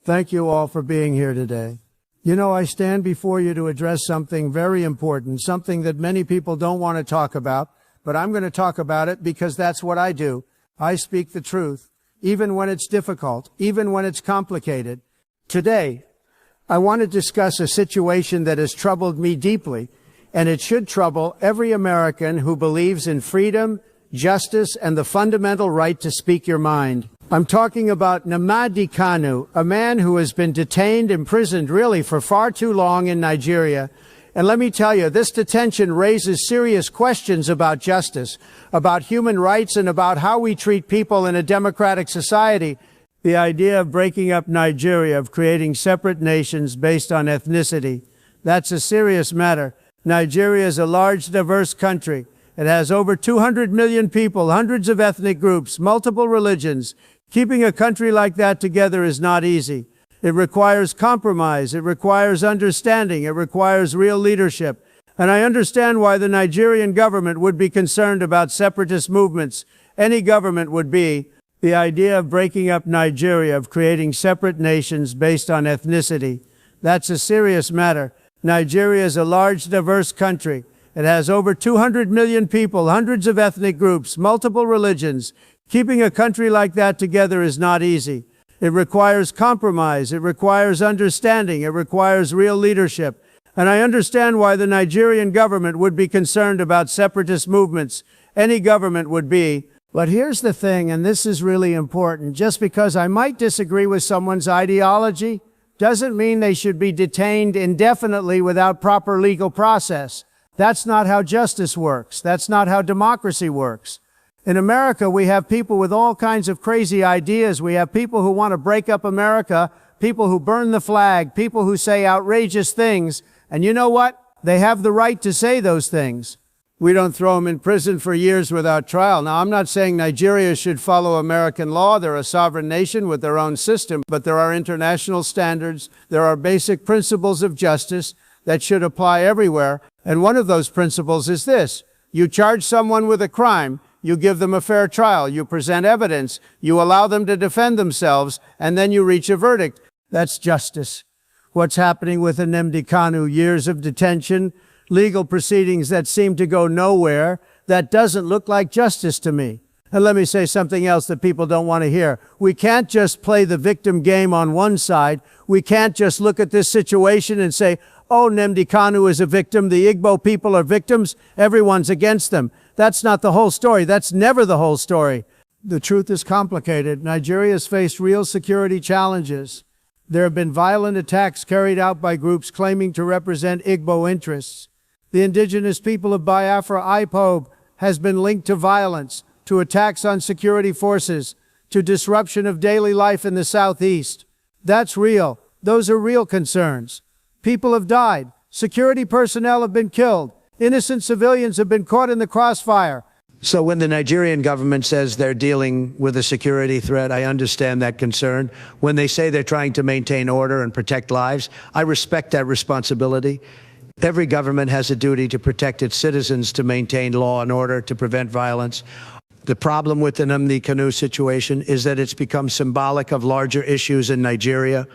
Thank you all for being here today. You know, I stand before you to address something very important, something that many people don't want to talk about, but I'm going to talk about it because that's what I do. I speak the truth, even when it's difficult, even when it's complicated. Today, I want to discuss a situation that has troubled me deeply, and it should trouble every American who believes in freedom, justice, and the fundamental right to speak your mind. I'm talking about Nnamdi Kanu, a man who has been detained, imprisoned really for far too long in Nigeria. And let me tell you, this detention raises serious questions about justice, about human rights, and about how we treat people in a democratic society. The idea of breaking up Nigeria, of creating separate nations based on ethnicity, that's a serious matter. Nigeria is a large, diverse country. It has over 200 million people, hundreds of ethnic groups, multiple religions. Keeping a country like that together is not easy. It requires compromise. It requires understanding. It requires real leadership. And I understand why the Nigerian government would be concerned about separatist movements. Any government would be. The idea of breaking up Nigeria, of creating separate nations based on ethnicity, that's a serious matter. Nigeria is a large, diverse country. It has over 200 million people, hundreds of ethnic groups, multiple religions. Keeping a country like that together is not easy. It requires compromise. It requires understanding. It requires real leadership. And I understand why the Nigerian government would be concerned about separatist movements. Any government would be. But here's the thing, and this is really important. Just because I might disagree with someone's ideology doesn't mean they should be detained indefinitely without proper legal process. That's not how justice works. That's not how democracy works. In America, we have people with all kinds of crazy ideas. We have people who want to break up America, people who burn the flag, people who say outrageous things. And you know what? They have the right to say those things. We don't throw them in prison for years without trial. Now, I'm not saying Nigeria should follow American law. They're a sovereign nation with their own system, but there are international standards. There are basic principles of justice that should apply everywhere. And one of those principles is this. You charge someone with a crime. You give them a fair trial. You present evidence. You allow them to defend themselves, and then you reach a verdict. That's justice. What's happening with Nnamdi Kanu? Years of detention, legal proceedings that seem to go nowhere. That doesn't look like justice to me. And let me say something else that people don't want to hear. We can't just play the victim game on one side. We can't just look at this situation and say, oh, Nnamdi Kanu is a victim. The Igbo people are victims. Everyone's against them. That's not the whole story. That's never the whole story. The truth is complicated. Nigeria has faced real security challenges. There have been violent attacks carried out by groups claiming to represent Igbo interests. The indigenous people of Biafra, IPOB, has been linked to violence, to attacks on security forces, to disruption of daily life in the southeast. That's real. Those are real concerns. People have died. Security personnel have been killed. Innocent civilians have been caught in the crossfire. So when the Nigerian government says they're dealing with a security threat, I understand that concern. When they say they're trying to maintain order and protect lives, I respect that responsibility. Every government has a duty to protect its citizens, to maintain law and order, to prevent violence. The problem with the Nnamdi Kanu situation is that it's become symbolic of larger issues in Nigeria.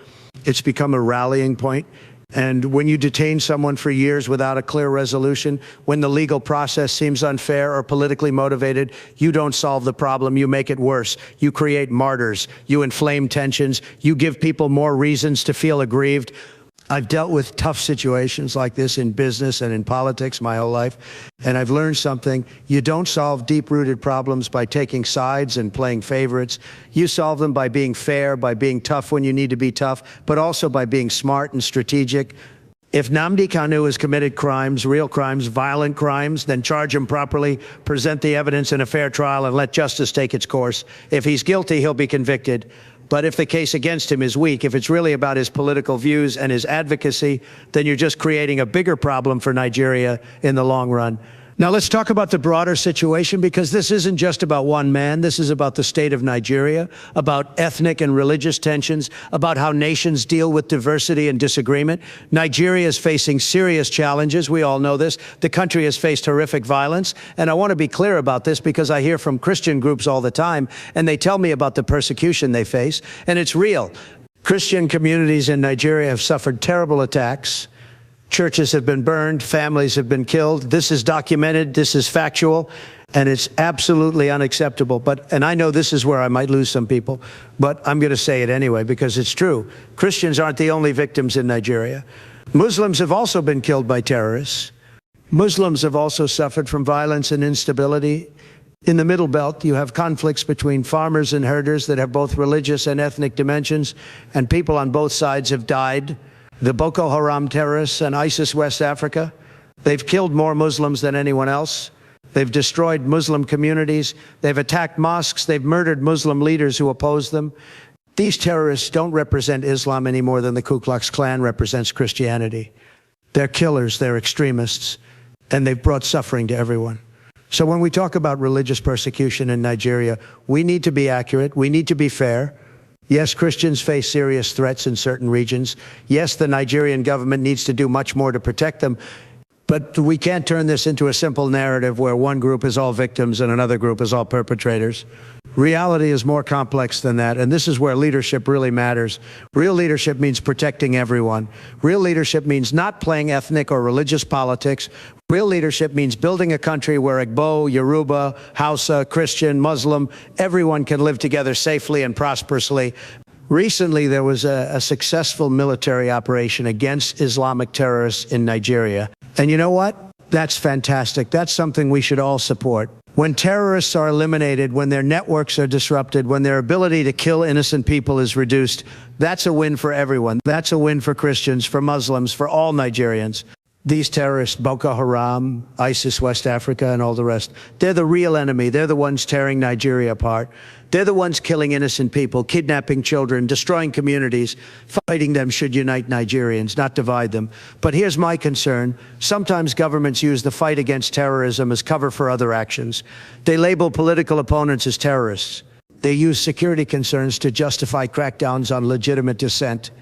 It's become a rallying point. And when you detain someone for years without a clear resolution, when the legal process seems unfair or politically motivated, you don't solve the problem, you make it worse. You create martyrs, you inflame tensions, you give people more reasons to feel aggrieved. I've dealt with tough situations like this in business and in politics my whole life, and I've learned something. You don't solve deep-rooted problems by taking sides and playing favorites. You solve them by being fair, by being tough when you need to be tough, but also by being smart and strategic. If Nnamdi Kanu has committed crimes, real crimes, violent crimes, then charge him properly, present the evidence in a fair trial, and let justice take its course. If he's guilty, he'll be convicted. But if the case against him is weak, if it's really about his political views and his advocacy, then you're just creating a bigger problem for Nigeria in the long run. Now let's talk about the broader situation, because this isn't just about one man. This is about the state of Nigeria, about ethnic and religious tensions, about how nations deal with diversity and disagreement. Nigeria is facing serious challenges. We all know this. The country has faced horrific violence. And I want to be clear about this because I hear from Christian groups all the time, and they tell me about the persecution they face, and it's real. Christian communities in Nigeria have suffered terrible attacks. Churches have been burned, families have been killed. This is documented, this is factual, and it's absolutely unacceptable. And I know this is where I might lose some people, but I'm going to say it anyway because it's true. Christians aren't the only victims in Nigeria. Muslims have also been killed by terrorists. Muslims have also suffered from violence and instability. In the Middle Belt, you have conflicts between farmers and herders that have both religious and ethnic dimensions, and people on both sides have died. The Boko Haram terrorists and ISIS West Africa, they've killed more Muslims than anyone else. They've destroyed Muslim communities. They've attacked mosques. They've murdered Muslim leaders who oppose them. These terrorists don't represent Islam any more than the Ku Klux Klan represents Christianity. They're killers, they're extremists, and they've brought suffering to everyone. So when we talk about religious persecution in Nigeria, we need to be accurate, we need to be fair. Yes, Christians face serious threats in certain regions. Yes, the Nigerian government needs to do much more to protect them. But we can't turn this into a simple narrative where one group is all victims and another group is all perpetrators. Reality is more complex than that, and this is where leadership really matters. Real leadership means protecting everyone. Real leadership means not playing ethnic or religious politics. Real leadership means building a country where Igbo, Yoruba, Hausa, Christian, Muslim, everyone can live together safely and prosperously. Recently, there was a successful military operation against Islamic terrorists in Nigeria. And you know what? That's fantastic. That's something we should all support. When terrorists are eliminated, when their networks are disrupted, when their ability to kill innocent people is reduced, that's a win for everyone. That's a win for Christians, for Muslims, for all Nigerians. These terrorists, Boko Haram, ISIS West Africa, and all the rest, they're the real enemy. They're the ones tearing Nigeria apart. They're the ones killing innocent people, kidnapping children, destroying communities. Fighting them should unite Nigerians, not divide them. But here's my concern. Sometimes governments use the fight against terrorism as cover for other actions. They label political opponents as terrorists. They use security concerns to justify crackdowns on legitimate dissent.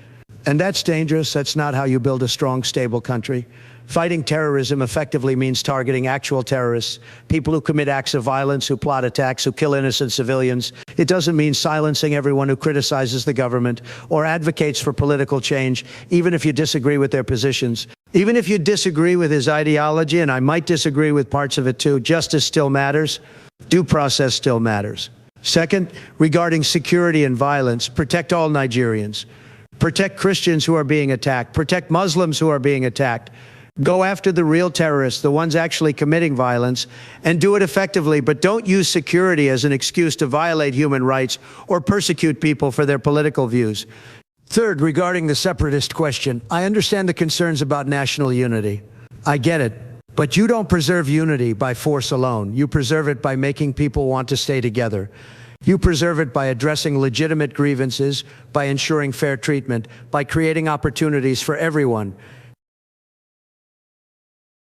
And that's dangerous. That's not how you build a strong, stable country. Fighting terrorism effectively means targeting actual terrorists, people who commit acts of violence, who plot attacks, who kill innocent civilians. It doesn't mean silencing everyone who criticizes the government or advocates for political change, even if you disagree with their positions. Even if you disagree with his ideology, and I might disagree with parts of it too, justice still matters. Due process still matters. Second, regarding security and violence, protect all Nigerians. Protect Christians who are being attacked. Protect Muslims who are being attacked. Go after the real terrorists, the ones actually committing violence, and do it effectively, but don't use security as an excuse to violate human rights or persecute people for their political views. Third, regarding the separatist question, I understand the concerns about national unity. I get it. But you don't preserve unity by force alone. You preserve it by making people want to stay together. You preserve it by addressing legitimate grievances, by ensuring fair treatment, by creating opportunities for everyone.